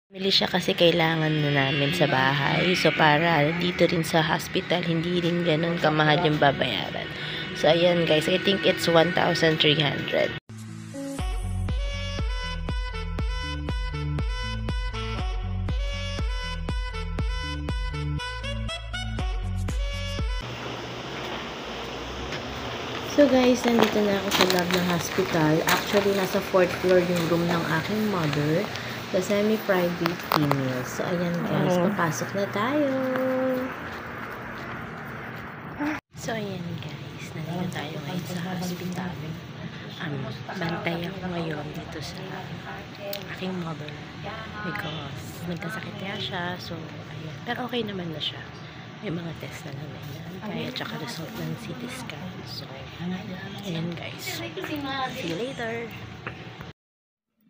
Bili siya kasi kailangan na namin sa bahay. So, para dito rin sa hospital, hindi rin ganun kamahal yung babayaran. So, ayan guys. I think it's 1,300. So guys, nandito na ako sa lab ng hospital. Actually, nasa 4th floor yung room ng aking mother. Sa semi-private female. So, ayan guys, papasok na tayo. So, ayan guys, nandito tayo ngayon sa hospital. Bantay ako ngayon dito sa aking mother. Because nagkasakit niya siya. So, ayan. Pero okay naman na siya. May mga test na lang kaya tsaka result ng CT scan. So, ayan guys. See you later.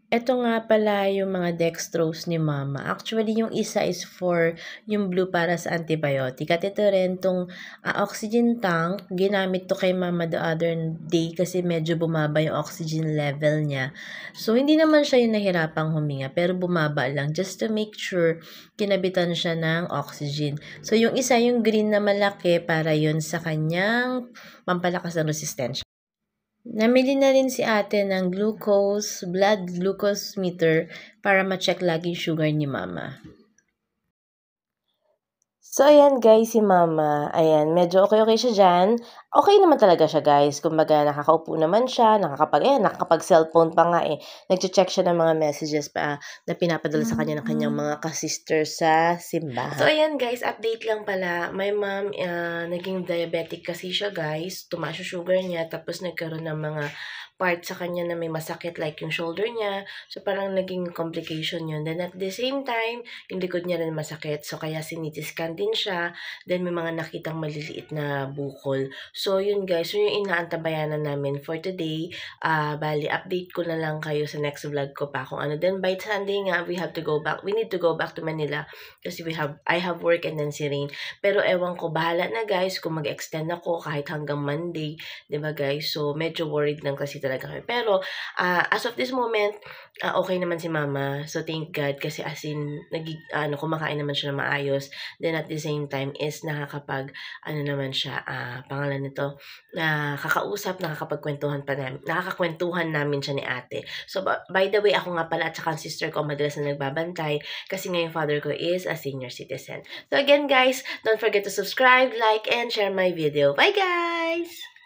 Ito nga pala yung mga dextrose ni mama. Actually, yung isa is for yung blue para sa antibiotic. At ito rin, tong oxygen tank, ginamit to kay mama the other day kasi medyo bumaba yung oxygen level niya. So, hindi naman siya yung nahirapang huminga, pero bumaba lang just to make sure kinabitan siya ng oxygen. So, yung isa, yung green na malaki, para yun sa kanyang pampalakas ng resistensya. Namili na rin si ate ng blood glucose meter para ma-check lagi yung sugar ni mama. So, ayan guys, si mama, ayan, medyo okay siya dyan. Okay naman talaga siya guys. Kumbaga, nakakaupo naman siya, nakakapag-cellphone pa nga eh. Nag-check siya ng mga messages pa na pinapadala sa kanya ng kanyang mga ka-sister sa simbahan. So, ayan guys, update lang pala. My mom, naging diabetic kasi siya guys. Tumaas yung sugar niya, tapos nagkaroon ng mga part sa kanya na may masakit like yung shoulder niya. So, parang naging complication yun. Then, at the same time, yung likod niya rin masakit. So, kaya sinitiscan din siya. Then, may mga nakitang maliliit na bukol. So, yun guys. So, yung inaantabayanan namin for today. Bali, update ko na lang kayo sa next vlog ko pa kung ano. Then, by Sunday nga, we have to go back. We need to go back to Manila kasi I have work and then si Rain. Pero, ewan ko, bahala na guys kung mag-extend ako kahit hanggang Monday. Diba guys? So, medyo worried lang kasi talaga kami. Pero, as of this moment, okay naman si mama. So, thank God kasi as in, kumakain naman siya na maayos. Then, at the same time is naman siya, pangalan nito, nakakakwentuhan namin siya ni ate. So, by the way, ako nga pala at saka ang sister ko madalas na nagbabantay kasi ngayong father ko is a senior citizen. So, again guys, don't forget to subscribe, like, and share my video. Bye guys!